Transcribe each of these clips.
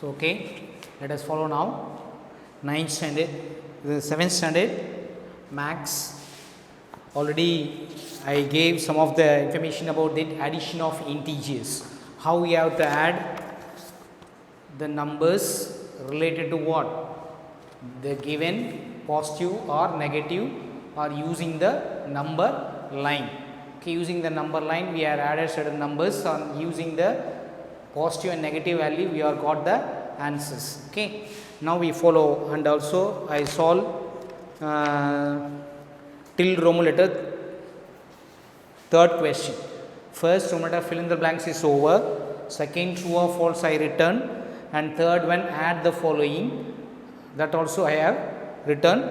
So okay, let us follow now 9th standard, the 7th standard max. Already I gave some of the information about the addition of integers, how we have to add the numbers related to what, the given positive or negative, or using the number line. Okay, using the number line we are added certain numbers, on using the positive and negative value we are got the answers. Okay, now we follow, and also I solve till Roman letter third question. First Roman letter fill in the blanks is over, second true or false I return, and third one add the following, that also I have written.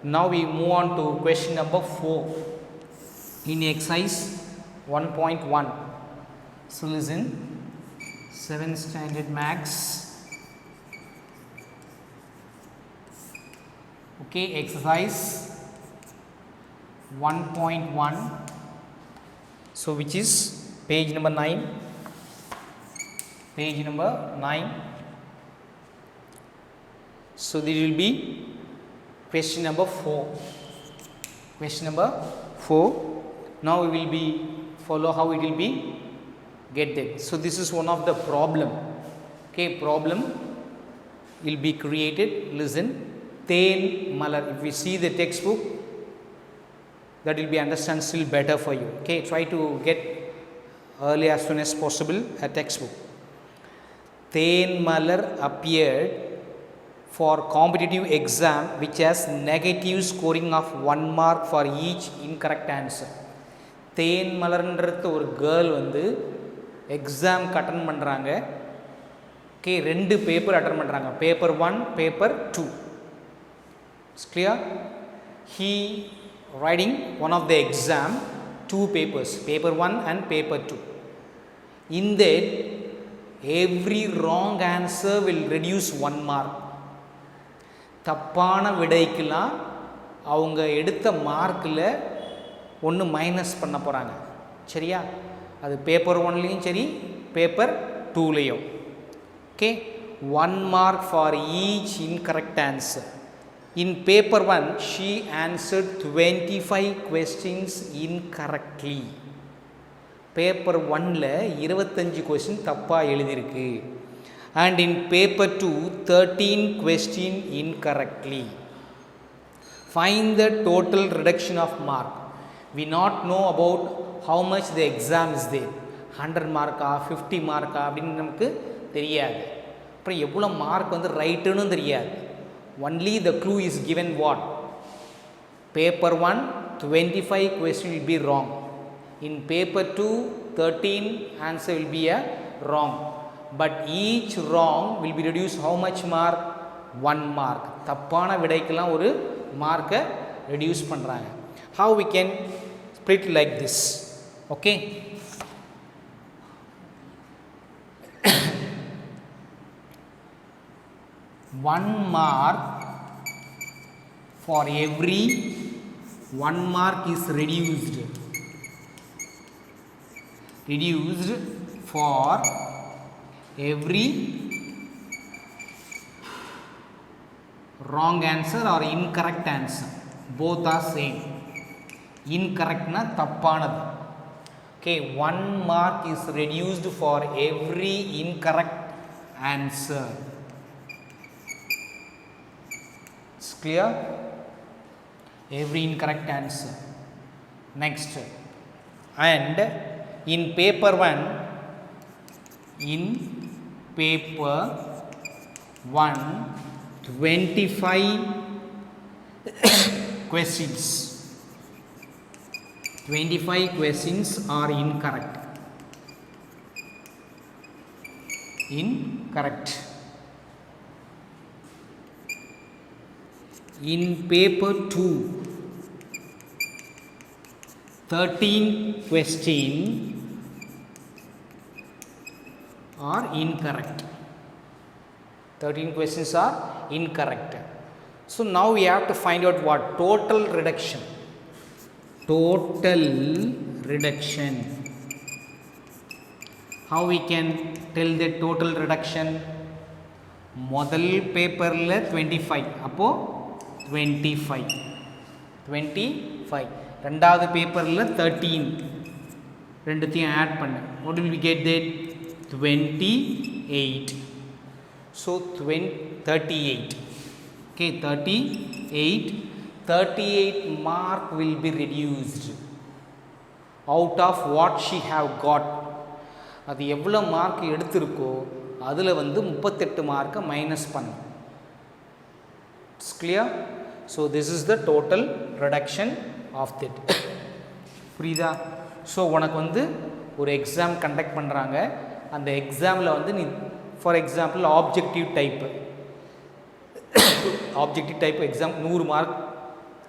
Now we move on to question number 4 in exercise 1.1. So listen, 7th standard max. Okay, exercise 1.1, so which is page number 9, page number 9. So this will be question number 4, question number 4. Now we will be follow how it will be get that. So this is one of the problem. Okay, problem will be created. Listen, Then Malar. If we see the textbook, that will be understand still better for you. Okay, try to get early as soon as possible a textbook. Then Malar appeared for competitive exam which has negative scoring of 1 mark for each incorrect answer. தேன் மலர்ன்றது ஒரு girl வந்து எக்ஸாம்க்கு attend பண்ணுறாங்க. Okay, 2 paper attend பண்ணுறாங்க, paper 1 paper 2. It's clear. He writing one of the exam 2 papers, paper 1 and paper 2. In that every wrong answer will reduce 1 mark. தப்பான விடைக்கெல்லாம் அவங்க எடுத்த மார்க்கில் ஒன்று மைனஸ் பண்ண போகிறாங்க. சரியா? அது பேப்பர் 1லேயும் சரி பேப்பர் 2லேயும். Okay, 1 mark for each incorrect answer. In paper 1 she answered 25 questions incorrectly. Paper 1ல் 25 கொஸ்டின் தப்பாக எழுதியிருக்கு. And in paper 2 13 question incorrectly. Find the total reduction of mark. We not know about how much the exam is there, 100 mark 50 mark அப்படின்னு நமக்கு தெரியாது. அப்புறம் எவ்வளோ mark வந்து ரைட்டுன்னு தெரியாது. Only the clue is given what, paper 1 25 question will be wrong, in paper 2 13 answer will be a wrong, but each wrong will be reduced how much mark, 1 mark. தப்பான விடைக்கெல்லாம் ஒரு மார்க்கை ரெடியூஸ் பண்ணுறாங்க. How we can split like this? Okay, one mark for every 1 mark is reduced for every wrong answer or incorrect answer. Both are same. Incorrect na tappanadu. Okay, 1 mark is reduced for every incorrect answer. It's clear? Every incorrect answer. Next, and in paper 1 25 questions. 25 questions are incorrect. In paper 2 13 questions are incorrect. 13 questions are incorrect. So now we have to find out what, total reduction. How we can tell the total reduction? முதல் பேப்பரில் 25, அப்போது 25 ரெண்டாவது பேப்பரில் 13, ரெண்டுத்தையும் add பண்ணு. what will we get that? 28. so 38. okay, 38 mark will be reduced out of what she have got. அது எவ்வளோ mark எடுத்திருக்கோ அதில் வந்து 38 மார்க்கை மைனஸ் பண்ணு. It's clear? So this is the total reduction of that. புரியுதா? ஸோ உனக்கு வந்து ஒரு எக்ஸாம் கண்டக்ட் பண்ணுறாங்க. அந்த எக்ஸாமில் வந்து நீ for example objective type exam 100 mark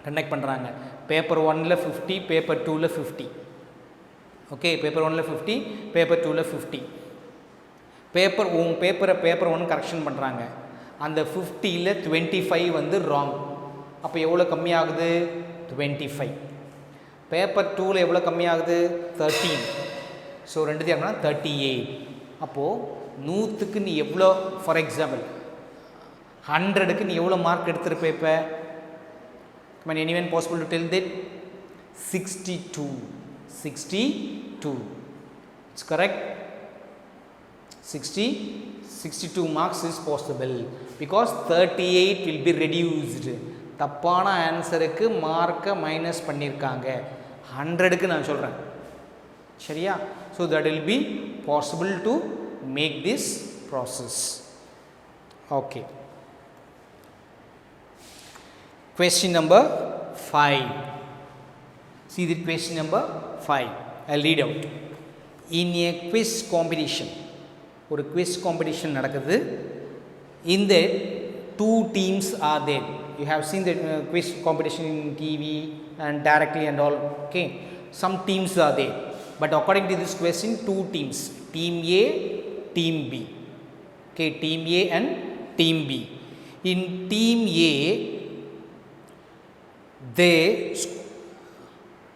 conduct பண்ணுறாங்க. பேப்பர் 1ல் 50, பேப்பர் 2ல் 50. ஓகே, பேப்பர் 1ல் 50, பேப்பர் 2ல் 50. பேப்பர் 1 கரெக்ஷன் பண்ணுறாங்க. அந்த 50ல் 25 வந்து ராங். அப்போ எவ்வளோ கம்மியாகுது? 25. பேப்பர் 2ல் எவ்வளோ கம்மியாகுது? 13. ஸோ ரெண்டுத்தையும் 38. அப்போது 100க்கு நீ எவ்வளோ, ஃபார் எக்ஸாம்பிள் 100க்கு நீ எவ்வளோ மார்க் எடுத்திருப்ப? இப்போ can anyone possible to tell that? 62. It's correct. 62 marks is possible because 38 will be reduced. தப்பான ஆன்சருக்கு மார்க்கை மைனஸ் பண்ணியிருக்காங்க. 100க்கு நான் சொல்கிறேன், சரியா? So that will be possible to make this process. okay, question number 5. see the question number 5. I'll read out. in a quiz competition, ஒரு quiz competition நடக்குது. in that 2 teams are there. you have seen the quiz competition in TV and directly and all. okay, some teams are there, but according to this question 2 teams, team A, team B. okay, team A and team B. in team A,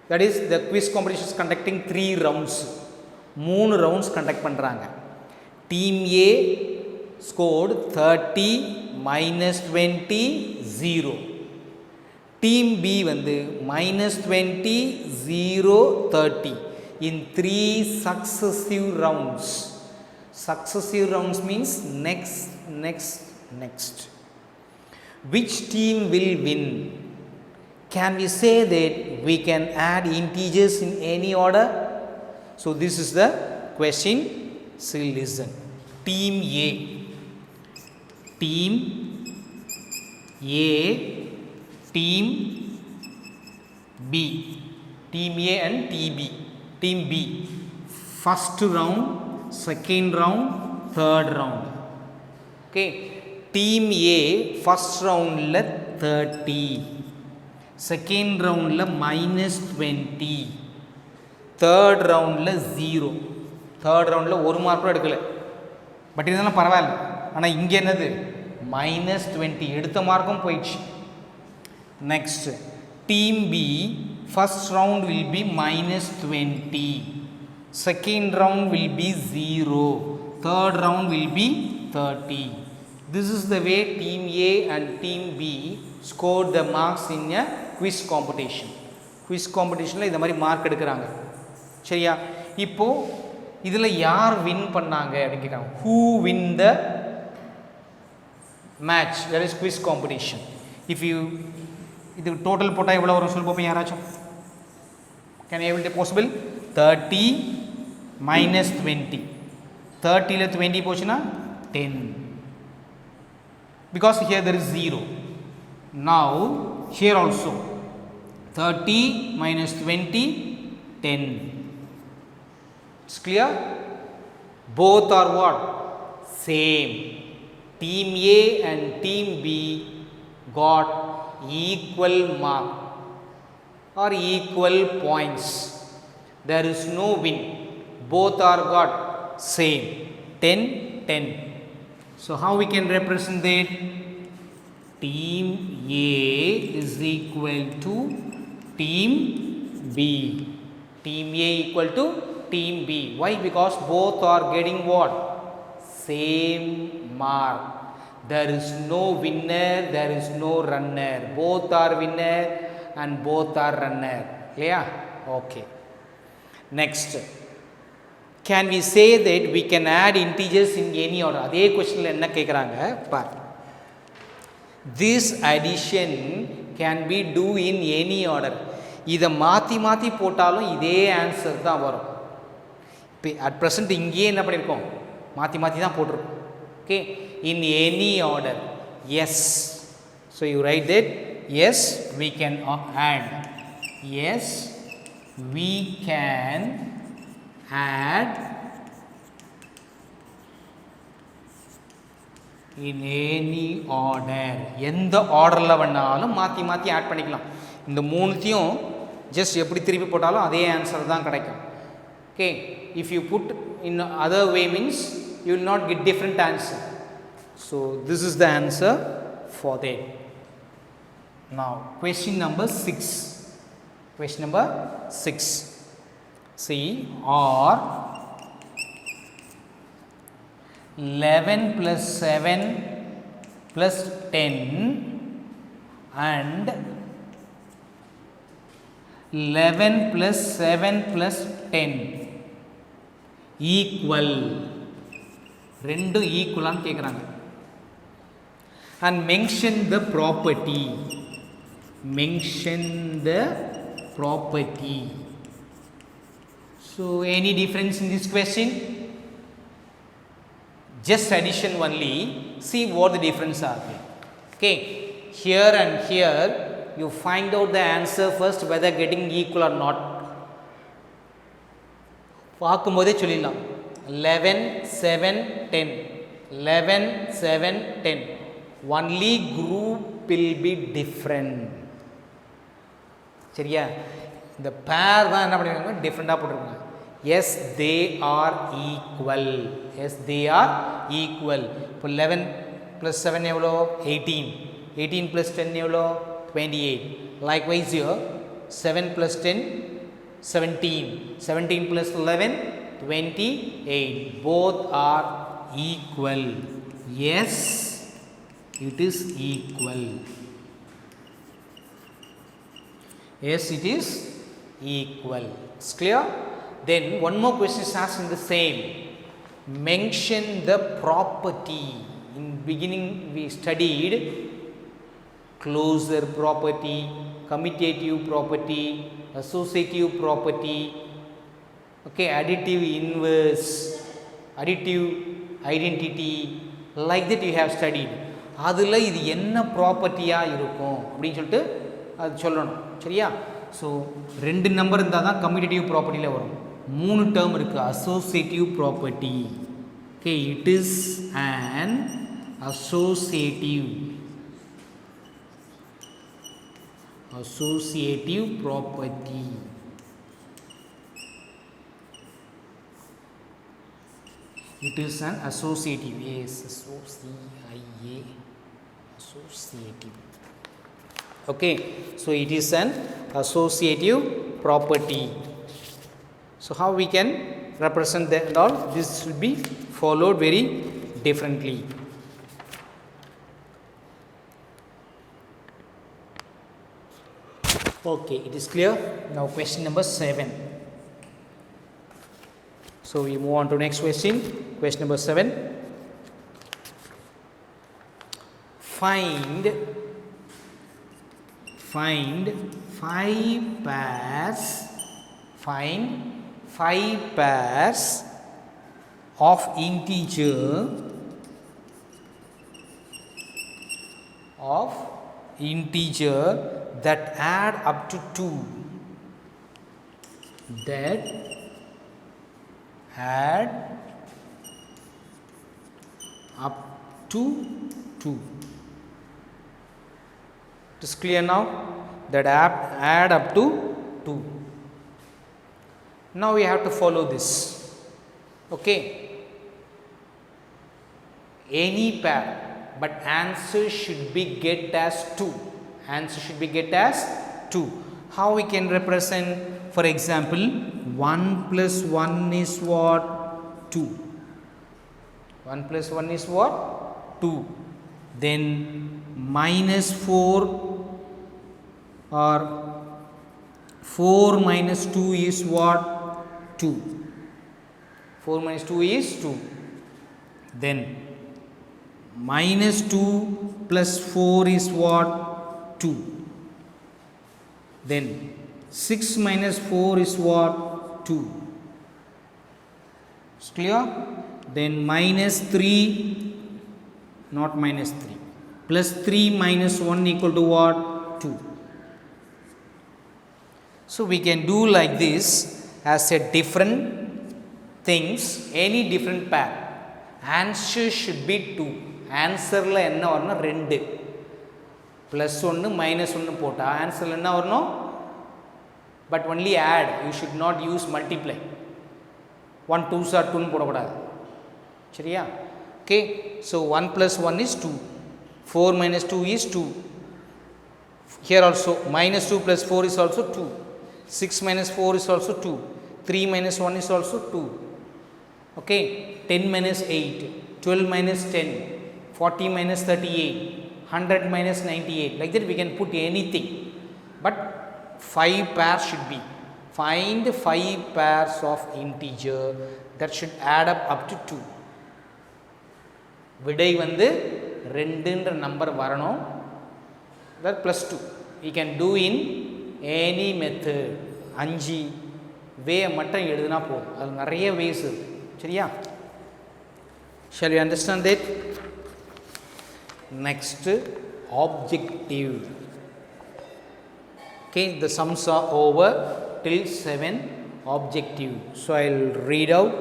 that is the quiz competition is conducting 3 rounds. 3 rounds conduct பண்றாங்க. team A scored 30 minus 20 0. team B வந்து minus 20 0 30 in 3 successive rounds. Successive rounds means next. Which team will win? Can we say that we can add integers in any order? So this is the question. So listen. Team A, team B, team A and team B. First round, second round, third round. okay, team A first round la 30, second round la minus 20, third round la 0. third round la ஒரு mark கூட எடுக்கல, but இதெல்லாம் பரவாயில்ல. ஆனால் இங்கே என்னது? minus 20 எடுத்த மார்க்கும் போயிடுச்சு. next, team B first round will be minus 20, second round will be 0, third round will be 30. This is the way team A and team B scored the marks in a quiz competition. quiz competitionல இந்த மாதிரி mark எடுக்கிறாங்க, சரியா? இப்போ இதில் யார் win பண்ணாங்க அப்படின்னு கேட்குறாங்க. who win the match, that is quiz competition. if you இது டோட்டல் போட்டால் எவ்வளோ வரும் சொல்லி பார்ப்போம் யாராச்சும்? can you able to possible? 30 minus 20, 30ல 20 போச்சுன்னா 10, because here there is 0. now here also 30 minus 20 10. it's clear? both are what? same. team A and team B got equal mark or equal points. there is no win, both are got same 10 10. so how we can represent that? team A is equal to team B, team A equal to team B. why? because both are getting what? same mark. There is no winner, there is no runner. Both are winner and both are runner. Clear? Okay. Next. Can we say that we can add integers in any order? அதே கொஸ்டினில் என்ன கேட்குறாங்க பார். This addition can be do in any order. இதை மாற்றி மாற்றி போட்டாலும் இதே answer தான் வரும். இப்போ அட் ப்ரெசண்ட் இங்கேயே என்ன பண்ணியிருக்கோம், மாற்றி மாற்றி தான் போட்டிருக்கோம். Okay, in any order. Yes, so you write that. Yes, we can add. Yes, we can add in any order. எந்த ஆர்டரில் வேணாலும் மாற்றி மாற்றி ஆட் பண்ணிக்கலாம். இந்த மூணுத்தையும் ஜஸ்ட் எப்படி திருப்பி போட்டாலும் அதே ஆன்சர் தான் கிடைக்கும். Okay, if you put in other way means you will not get different answer. So this is the answer for that. Now question number 6. Question number 6. See, or 11 plus 7 plus 10 and 11 plus 7 plus 10 equal. ரெண்டு ஈக்குவலான்னு கேட்குறாங்க. And mention the property. Mention the property. So any difference in this question? Just addition only. See what the difference are there. Okay, here and here you find out the answer first, whether getting equal or not. பார்க்கும்போதே சொல்லிடலாம். 11 7 10 11 7 10. Only group will be different. சரியா? இந்த பேர் தான் என்ன பண்ணிருக்காங்க, டிஃப்ரெண்டாக போட்டிருக்காங்க. Yes, they are equal. Yes, they are equal. இப்போ 11 plus 7 எவ்வளோ, 18. 18 plus 10 எவ்வளோ, 28. Likewise here 7 plus 10 17. 17 plus 11 28. Both are equal. Yes, it is equal. Yes, it is equal. It's clear? Then one more question is asked in the same. Mention the property. In beginning we studied closure property, commutative property, associative property, okay, additive inverse, additive identity, like that you have studied. அதில் இது என்ன ப்ராப்பர்ட்டியாக இருக்கும் அப்படின்னு சொல்லிட்டு அது சொல்லணும். சரியா? So 2 number இருந்தால் தான் கம்யூட்டேட்டிவ் ப்ராப்பர்ட்டியில் வரும். 3 டேர்ம் இருக்குது. Associative property. Okay, it is an associative property. It is an associative. Yes, S-O-C-I-A, associative. Okay, so it is an associative property. So how we can represent that and all? This will be followed very differently. Okay, it is clear. Now question number 7. So we move on to next question. Question number 7. Find 5 pairs. Find 5 pairs of integer that add up to 2. That add up to 2. It is clear now? That add up to 2. Now we have to follow this. Okay, any pair, but answer should be get as 2. Answer should be get as 2. How we can represent? For example, 1 plus 1 is what? 2. 1 plus 1 is what? 2. then minus 4 or 4 minus 2 is what? 2. 4 minus 2 is 2. Then minus 2 plus 4 is what? 2. Then 6 minus 4 is what? 2. It's clear? Then minus 3, not minus 3, plus 3 minus 1 equal to what? 2. So we can do like this as a different things, any different pair. Answer should be 2. ஆன்சரில் என்ன வரணும்? 2. Plus 1 minus 1 போட்டால் ஆன்சரில் என்ன வரணும்? But only add, you should not use multiply. 1 2s are 2 போடக்கூடாது. சரியா? ஓகே. ஸோ 1 + 1 is 2. 4 minus 2 is 2. Here also minus 2 plus 4 is also 2. 6 minus 4 is also 2. 3 minus 1 is also 2. Okay. 10 minus 8. 12 minus 10. 40 minus 38. 100 minus 98. Like that we can put anything. But 5 pairs should be. Find 5 pairs of integer that should add up to 2. விடை வந்து 2ன்ற number வரணும். that plus 2. We can do in any method. 5 வே மட்டும் எழுதுனா போதும். அது நிறைய ways இருக்கு. சரியா? Shall you understand that? Next, objective. Okay, the sums are over till 7. Objective. So I'll read out.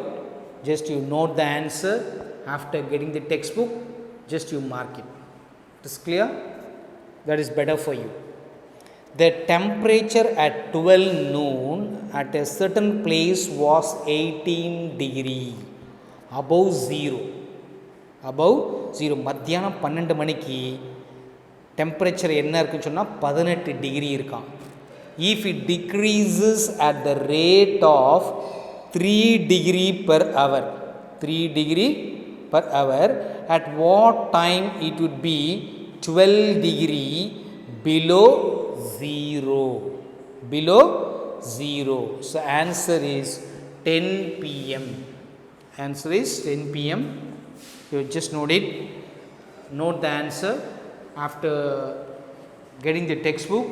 Just you note the answer. After getting the textbook, just you mark it. It is clear? That is better for you. The temperature at 12 noon at a certain place was 18 degree above 0. Above 0. மத்தியானம் 12 மணிக்கு temperature என்ன இருக்குன்னு சொன்னால் 18 degree இருக்கான். If it decreases at the rate of 3 degree per hour, 3 degree per hour, at what time it would be 12 degree below 0? Below 0. So answer is 10 p.m. Answer is 10 p.m. You just note it. Note the answer. After getting the textbook,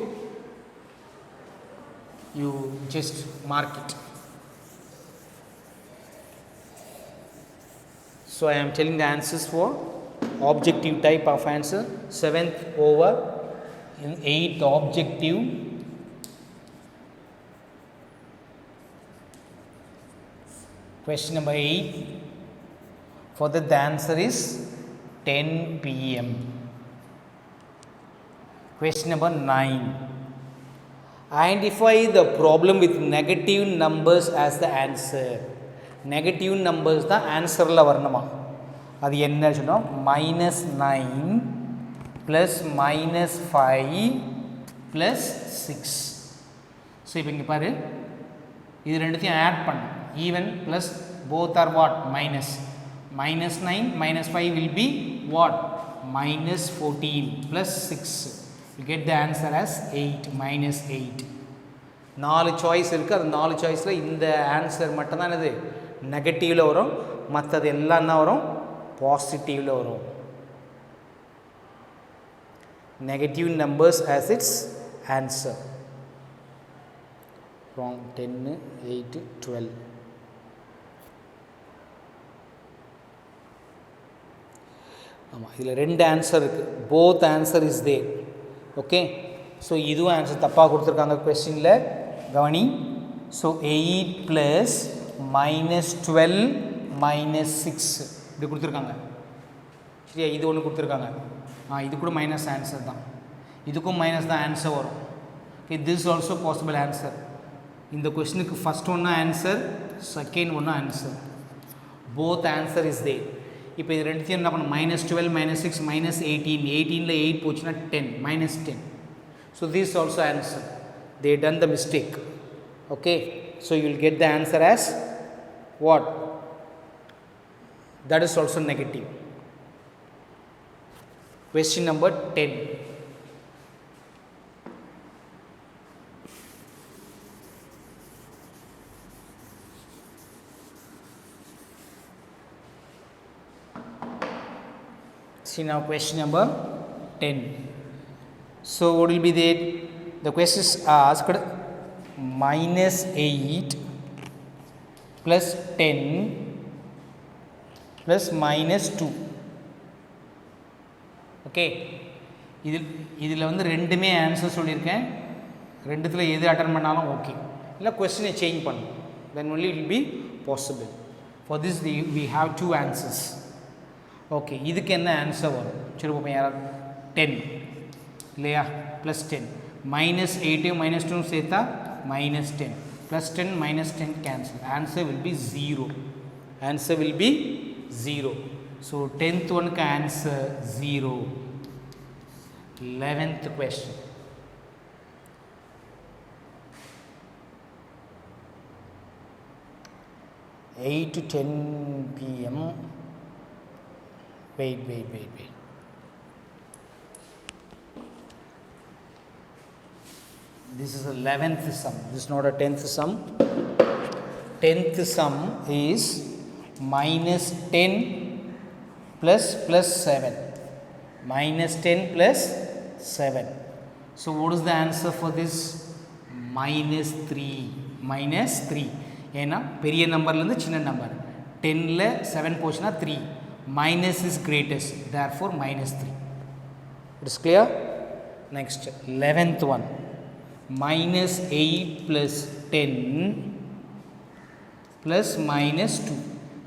you just mark it. So I am telling the answers for objective type of answer. 7th over in 8th objective. Question number 8. For that the answer is 10 p.m. Question number 9. Identify the problem with negative numbers as the answer. Negative numbers தான் ஆன்சரில் வரணுமா? அது என்ன சொன்னோம்? -9 + -5 + 6. So இப்போ இங்கே பாரு, இது ரெண்டுத்தையும் ஆட் பண்ண. Even plus both are what? Minus. -9 -5 will be what? -14 + 6. You get the answer as 8. -8. 4 choice இருக்குது. அது 4 சாய்ஸில் இந்த ஆன்சர் மட்டும்தான் இது நெகட்டிவில் வரும். மற்றது எல்லாம் என்ன வரும்? பாசிட்டிவில் வரும். Negative numbers as its answer. Wrong. 10 8 12. ஆமாம், இதில் 2 ஆன்சர் இருக்குது. Both answer is there. Okay. So இதுவும் ஆன்சர் தப்பாக கொடுத்துருக்காங்க கொஸ்டினில். கவனி. ஸோ 8 + -12 -6 இப்படி கொடுத்துருக்காங்க. சரியா? இது ஒன்று கொடுத்துருக்காங்க. இது கூட மைனஸ் ஆன்சர் தான். இதுக்கும் மைனஸ் தான் ஆன்சர் வரும். Okay. This also possible answer. இந்த கொஸ்டினுக்கு ஃபஸ்ட் ஒன்று ஆன்சர், செகண்ட் ஒன்று answer. Both answer is there. இப்போ இது ரெண்டுத்தையும் என்ன பண்ணணும்? -12 -6 -18. 18ல் 8 போச்சுன்னா 10 -10. So this also answer. They done the mistake. Okay. So you will get the answer as what? That is also negative. Question number 10. See now question number 10. So what will be there? The question is asked minus 8 plus 10 plus minus 2. Okay. இதில் வந்து ரெண்டுமே answer சொல்லியிருக்கேன். ரெண்டுத்தில் எது attend பண்ணாலும் okay. இல்லை கொஸ்டினை change பண்ணணும். Then only it will be possible. For this we have two answers. Okay, இதுக்கு என்ன ஆன்சர் வரும்? சரி பார்ப்போம். யாராவது 10 இல்லையா? ப்ளஸ் 10 மைனஸ் 8 மைனஸ் 2 சேர்த்தா minus 10 plus 10 minus 10 cancel. Answer will be 0. Answer will be 0. So 10th ஒனுக்கு answer 0. 11th question. Eight to 10 p.m. Wait. This is 11th sum. This is not a 10th sum. 10th sum is minus 10 plus 7. Minus 10 plus 7. So what is the answer for this? Minus 3. Minus 3. ஏன்னா பெரிய நம்பர்லேருந்து சின்ன number 10ல் 7 போச்சுன்னா 3. Minus is greatest, therefore minus 3. It is clear? Next, 11th one. Minus 8 plus 10 plus minus 2.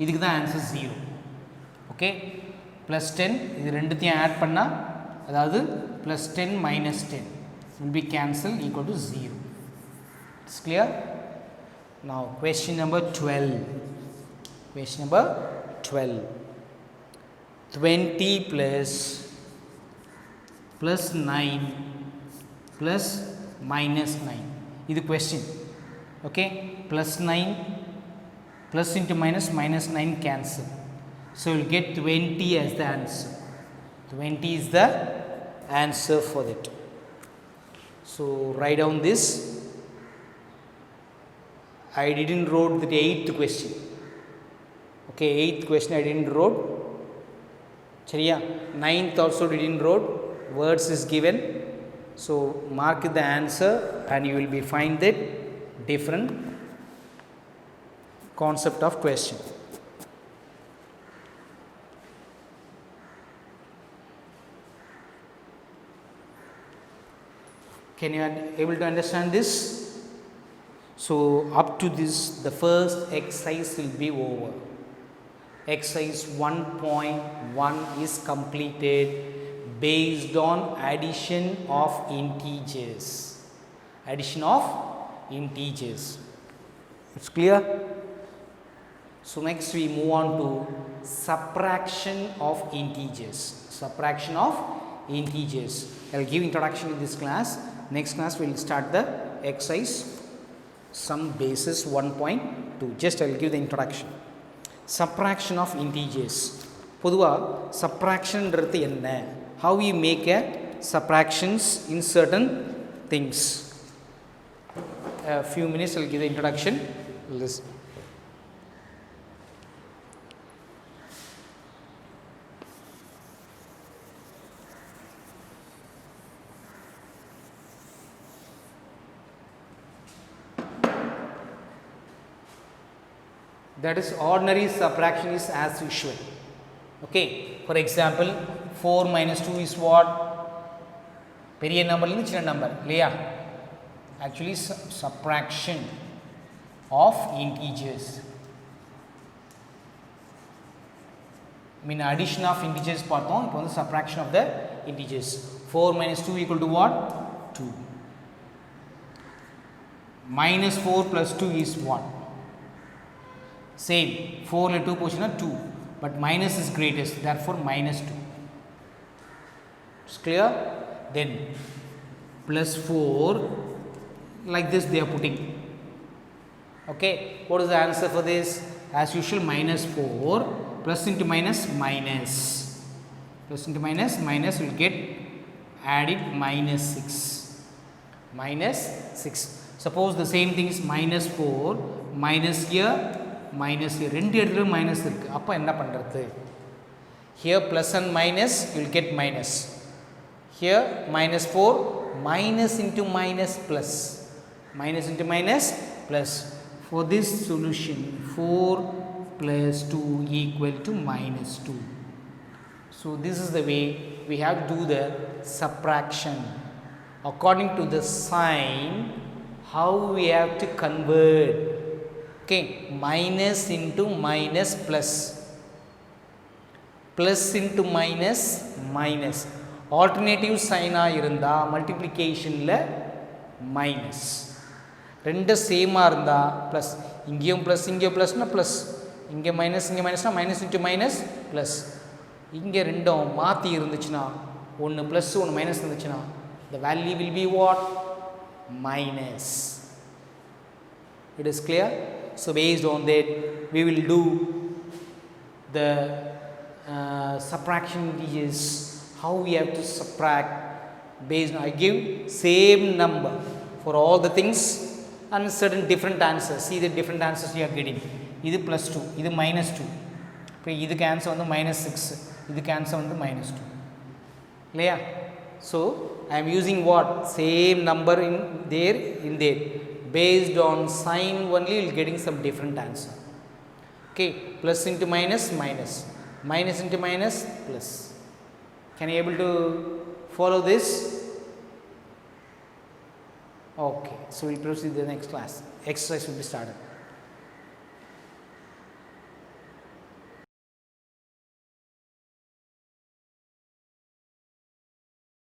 இதுக்கு தான் answer 0. Okay, plus 10 இது ரெண்டுத்தையும் add பண்ணால் அதாவது plus 10 minus 10 will be cancelled equal to 0. It's clear? Now question number 12. Question number 12. 20 plus 9 plus minus 9. This is question. Okay, plus 9 plus into minus 9 cancel. So you will get 20 as the answer. 20 is the answer for that. So write down this. I didn't wrote the 8th question. Okay, 8th question I didn't wrote. Chariya, 9th also didn't wrote. Words is given. So mark the answer and you will be find that different concept of question. Can you able to understand this? So up to this the first exercise will be over. Exercise 1.1 is completed based on addition of integers. Addition of integers. It's clear? So next we move on to subtraction of integers. Subtraction of integers. I will give introduction in this class. Next class we will start the exercise some basis 1.2. Just I will give the introduction. Subtraction of integers. பொதுவா subtraction ன்றது என்ன? How we make a subtractions in certain things. A few minutes I will give the introduction. Listen. That is ordinary subtraction is as usual. Okay, for example 4 minus 2 is what? பெரிய நம்பர்லேருந்து சின்ன number இல்லையா? Actually subtraction of integers. I mean addition of integers பார்த்தோம். இப்போ வந்து subtraction of the integers. 4 minus 2 equal to what? 2. Minus 4 plus 2 is what? Same, 4 and 2 portion are 2, but minus is greatest, therefore minus 2. It's clear? Then plus 4, like this they are putting. Okay, what is the answer for this? As usual, minus 4 plus into minus minus. plus into minus, minus will get added minus 6. Minus 6. Suppose the same thing is minus 4, minus here, minus here. ரெண்டு இடத்துல minus இருக்கு. அப்போ என்ன பண்றது? Here plus and minus you will get minus. Here minus 4, minus into minus plus. Minus into minus plus. For this solution, 4 plus 2 equal to minus 2. So this is the way we have to do the subtraction. According to the sign, how we have to convert. Okay, minus into minus plus. Plus into minus minus. Alternative sign irundha multiplication la minus. ரெண்டு சேமா இருந்தா plus, இங்கேயும் plus இங்கே ப்ளஸ்னா plus, இங்கே மைனஸ்னா minus into minus plus. இங்கே ரெண்டும் மாற்றி இருந்துச்சுன்னா ஒன்று ப்ளஸ் ஒன்று மைனஸ் இருந்துச்சுன்னா the value will be what? Minus. It is clear? So based on that we will do the subtraction integers, how we have to subtract based on, I give same number for all the things and certain different answers. See the different answers you are getting. இது plus 2, இது minus 2. இப்போ இதுக்கு answer வந்து minus 6, இதுக்கு answer வந்து minus 2. இல்லையா? So I am using what? Same number in there. Based on sign only you will getting some different answer. Okay, plus into minus minus, minus into minus plus. Can you able to follow this? Okay, so we will proceed to the next class. Exercise will be started.